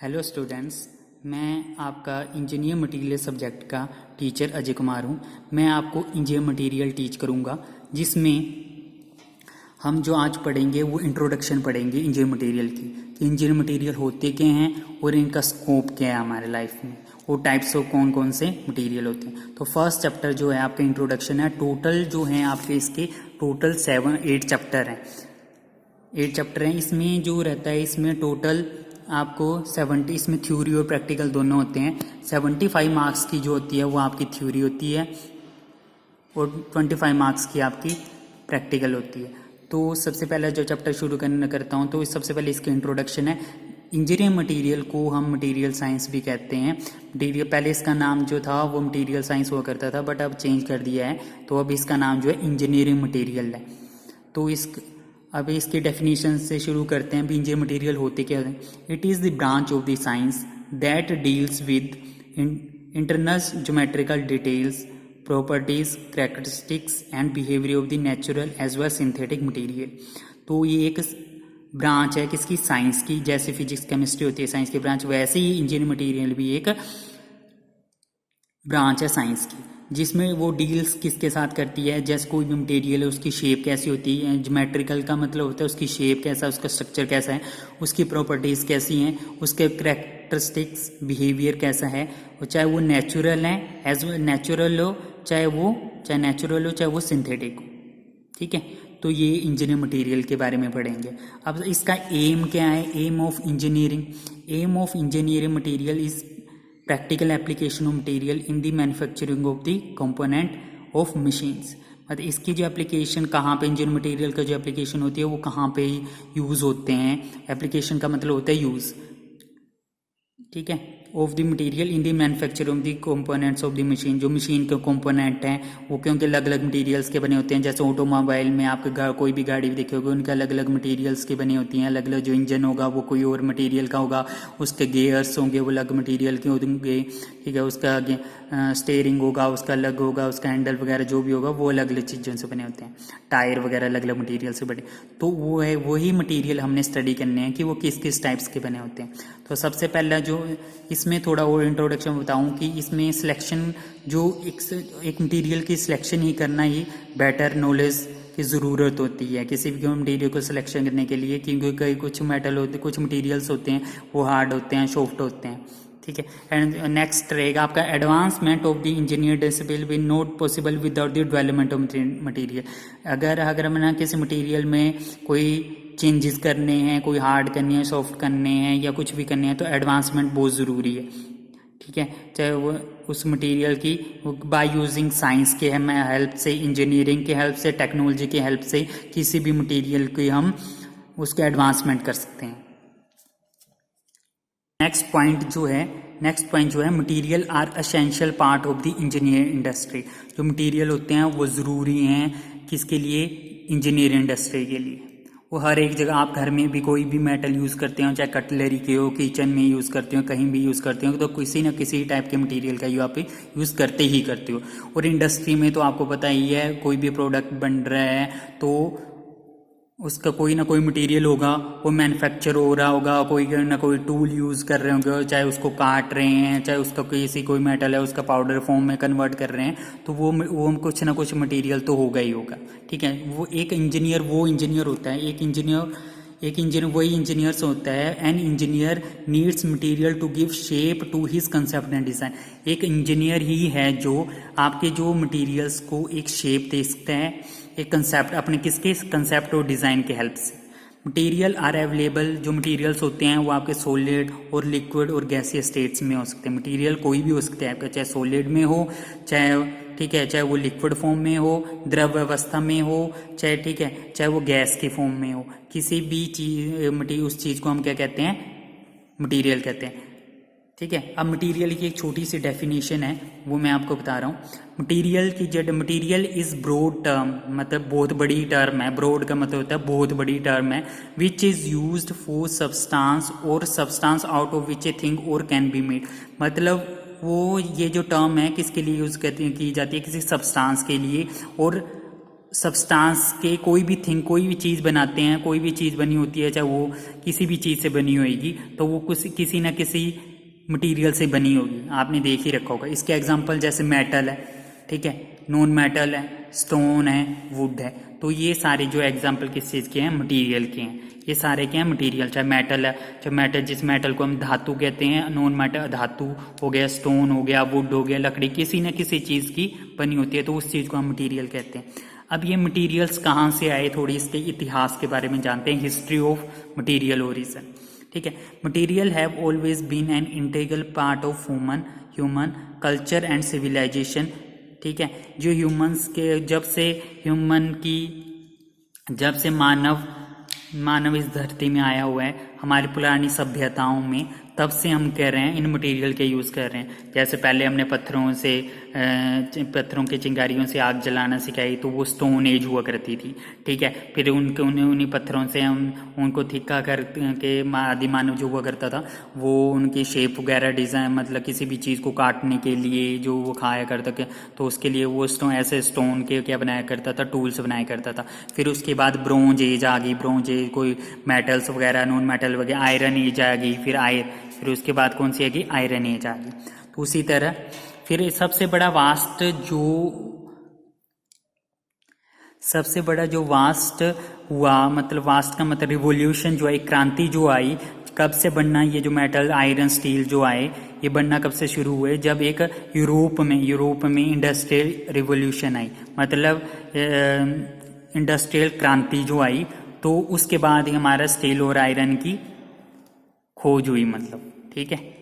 Hello students, मैं आपका engineer material subject का टीचर अजय कुमार हूँ। मैं आपको इंजीनियर मटेरियल टीच करूँगा, जिसमें हम जो आज पढ़ेंगे वो इंट्रोडक्शन पढ़ेंगे इंजीनियर मटेरियल की, कि इंजीनियर मटेरियल होते क्या हैं और इनका स्कोप क्या है हमारे लाइफ में, वो टाइप्स ऑफ कौन कौन से मटेरियल होते हैं। तो फर्स्ट चैप्टर जो है आपका इंट्रोडक्शन है। टोटल जो है आपके इसके टोटल 8 चैप्टर हैं। 8 चैप्टर हैं। इसमें जो रहता है, इसमें टोटल आपको 70, इसमें थ्योरी और प्रैक्टिकल दोनों होते हैं। 75 मार्क्स की जो होती है वो आपकी थ्योरी होती है और 25 मार्क्स की आपकी प्रैक्टिकल होती है। तो सबसे पहले जो चैप्टर शुरू करता हूँ, तो सबसे पहले इसकी इंट्रोडक्शन है। इंजीनियरिंग मटेरियल को हम मटेरियल साइंस भी कहते हैं। मटेरियल पहले इसका नाम जो था वो मटेरियल साइंस हुआ करता था, बट अब चेंज कर दिया है, तो अब इसका नाम जो है इंजीनियरिंग मटेरियल है। तो अब इसके डेफिनेशन से शुरू करते हैं। इंजीनियर मटेरियल होते क्या है? It is the branch of the science that deals with internal geometrical details, properties, characteristics and behaviour of the natural as well synthetic material. तो ये एक ब्रांच है किसकी? साइंस की। जैसे फिजिक्स केमिस्ट्री होती है साइंस की ब्रांच, वैसे ही इंजीनियर मटेरियल भी एक ब्रांच है साइंस की, जिसमें वो डील्स किसके साथ करती है। जैसे कोई भी मटेरियल है, उसकी शेप कैसी होती है। ज्योमेट्रिकल का मतलब होता है उसकी शेप कैसा है, उसका स्ट्रक्चर कैसा है, उसकी प्रॉपर्टीज़ कैसी हैं, उसके कैरेक्टरिस्टिक्स, बिहेवियर कैसा है, और चाहे वो नेचुरल है, एज नेचुरल हो, चाहे नेचुरल हो, चाहे वो सिंथेटिक हो। ठीक है, तो ये इंजीनियर मटेरियल के बारे में पढ़ेंगे। अब इसका एम क्या है? Aim of engineering material is practical application of material in the manufacturing of the component of machines. मतलब इसकी जो एप्लीकेशन कहाँ पे, इंजीनियर मटेरियल का जो एप्लीकेशन होती है वो कहाँ पे यूज़ होते हैं। एप्लीकेशन का मतलब होता है यूज़, ठीक है, of the material in the manufacture of the components of the machine. जो मशीन के कंपोनेंट हैं वो क्योंकि अलग अलग मटेरियल्स के बने होते हैं। जैसे ऑटोमोबाइल में आपके कोई भी गाड़ी भी देखोगे, उनके अलग अलग मटेरियल्स की बनी होती हैं। अलग अलग जो इंजन होगा वो कोई और मटेरियल का होगा, उसके गियर्स होंगे वो अलग मटेरियल के होंगे, ठीक है, उसका स्टेयरिंग होगा उसका अलग होगा, उसका हैंडल वगैरह जो भी होगा वो अलग अलग चीज़ों से बने होते हैं। टायर वगैरह अलग अलग मटेरियल से बने, तो वो है वही मटेरियल हमने स्टडी करने हैं कि वो किस किस टाइप्स के बने होते हैं। तो सबसे पहला जो इसमें थोड़ा और इंट्रोडक्शन बताऊं कि इसमें सिलेक्शन जो एक मटेरियल की सिलेक्शन ही करना ही बेटर नॉलेज की ज़रूरत होती है किसी भी मटेरियल को सिलेक्शन करने के लिए, क्योंकि कई कुछ कुछ मटेरियल्स होते हैं वो हार्ड होते हैं, सॉफ्ट होते हैं, ठीक है। एंड नेक्स्ट रहेगा आपका advancement of the engineer discipline will not possible without the development of material. अगर हमने किसी मटेरियल में कोई चेंजेस करने हैं, कोई हार्ड करने हैं, सॉफ्ट करने हैं या कुछ भी करने हैं, तो एडवांसमेंट बहुत ज़रूरी है, ठीक है। चाहे वो उस मटेरियल की बाय यूजिंग साइंस के हेल्प से, इंजीनियरिंग के हेल्प से, टेक्नोलॉजी के हेल्प से किसी भी मटेरियल की हम उसके एडवांसमेंट कर सकते हैं। नेक्स्ट पॉइंट जो है material are essential part of the engineer industry. जो मटेरियल होते हैं वो ज़रूरी हैं किसके लिए? इंजीनियर इंडस्ट्री के लिए। वो हर एक जगह, आप घर में भी कोई भी मेटल यूज़ करते हो, चाहे कटलरी के हो, किचन में यूज़ करते हो, कहीं भी यूज़ करते हो, तो किसी न किसी टाइप के मटेरियल का आप यूज़ करते ही करते हो। और इंडस्ट्री में तो आपको पता ही है, कोई भी प्रोडक्ट बन रहा है तो उसका कोई ना कोई मटेरियल होगा, वो मैन्युफैक्चर हो रहा होगा, कोई ना कोई टूल यूज़ कर रहे होंगे, चाहे उसको काट रहे हैं, चाहे उसका कोई मेटल है उसका पाउडर फॉर्म में कन्वर्ट कर रहे हैं, तो वो कुछ ना कुछ मटेरियल तो होगा ही होगा, ठीक है। वो एक इंजीनियर होता है। एक इंजीनियर वही इंजीनियर्स होता है। An engineer needs material to give shape to his concept and design. एक इंजीनियर ही है जो आपके जो मटेरियल्स को एक शेप दे सकता है, एक कंसेप्ट, अपने किसके कंसेप्ट और डिज़ाइन के हेल्प से। मटेरियल आर अवेलेबल, जो मटेरियल्स होते हैं वो आपके सॉलिड और लिक्विड और गैसीय स्टेट्स में हो सकते हैं। मटेरियल कोई भी हो सकता है आपका, चाहे सॉलिड में हो, चाहे, ठीक है, चाहे वो लिक्विड फॉर्म में हो, द्रव अवस्था में हो, चाहे, ठीक है, चाहे वो गैस के फॉर्म में हो, किसी भी चीज़ उस चीज़ को हम क्या कहते हैं? मटेरियल कहते हैं, ठीक है। अब मटेरियल की एक छोटी सी डेफिनेशन है, वो मैं आपको बता रहा हूँ। मटेरियल इज ब्रॉड टर्म, मतलब बहुत बड़ी टर्म है। ब्रॉड का मतलब होता है बहुत बड़ी टर्म है। Which is used for substance और substance out of which a thing और कैन बी मेड। मतलब वो ये जो टर्म है किसके लिए यूज़ की जाती है? किसी सब्सटेंस के लिए, और सब्सटेंस के कोई भी थिंग, कोई भी चीज़ बनाते हैं, कोई भी चीज़ बनी होती है, चाहे वो किसी भी चीज़ से बनी होगी, तो वो किसी ना किसी मटेरियल से बनी होगी। आपने देख ही रखा होगा। इसके एग्जांपल जैसे मेटल है, ठीक है, नॉन मेटल है, स्टोन है, वुड है। तो ये सारे जो एग्जांपल किस चीज़ के हैं, मटेरियल के हैं। ये सारे क्या हैं, मटेरियल। चाहे मेटल है, चाहे मेटल, जिस मेटल को हम धातु कहते हैं, नॉन मेटल धातु हो गया, स्टोन हो गया, वुड हो गया, लकड़ी, किसी न किसी चीज़ की बनी होती है, तो उस चीज़ को हम मटेरियल कहते हैं। अब ये मटेरियल्स कहाँ से आए, थोड़ी इसके इतिहास के बारे में जानते हैं। हिस्ट्री ऑफ मटेरियल ओरिजिन, ठीक है। Material have always been an integral part of human culture and civilisation, ठीक है। जो ह्यूमंस के जब से मानव इस धरती में आया हुआ है, हमारी पुरानी सभ्यताओं में, तब से हम कह रहे हैं इन मटेरियल के यूज़ कर रहे हैं। जैसे पहले हमने पत्थरों के चिंगारियों से आग जलाना सिखाई, तो वो स्टोन एज हुआ करती थी, ठीक है। फिर उन्हीं पत्थरों से हम उनको थिक्का करके आदि मानव जो हुआ करता था, वो उनकी शेप वगैरह डिज़ाइन, मतलब किसी भी चीज़ को काटने के लिए जो वो खाया करता था, तो उसके लिए वो ऐसे स्टोन के क्या बनाया करता था, टूल्स बनाया करता था। फिर उसके बाद ब्रोंज एज आ गई, ब्रोंज एज कोई मेटल्स वगैरह, नॉन मेटल वगैरह, आयरन एज आ गई, फिर उसके बाद कौन सी आ गई, आयरन एज आ गई। तो उसी तरह फिर सबसे बड़ा वास्ट हुआ, मतलब वास्ट का मतलब रिवोल्यूशन जो है, क्रांति जो आई, कब से बनना, ये जो मेटल, आयरन, स्टील जो आए, ये बनना कब से शुरू हुए, जब एक यूरोप में इंडस्ट्रियल रिवोल्यूशन आई, मतलब इंडस्ट्रियल क्रांति जो आई, तो उसके बाद ही हमारा स्टील और आयरन की खोज हुई, मतलब, ठीक है।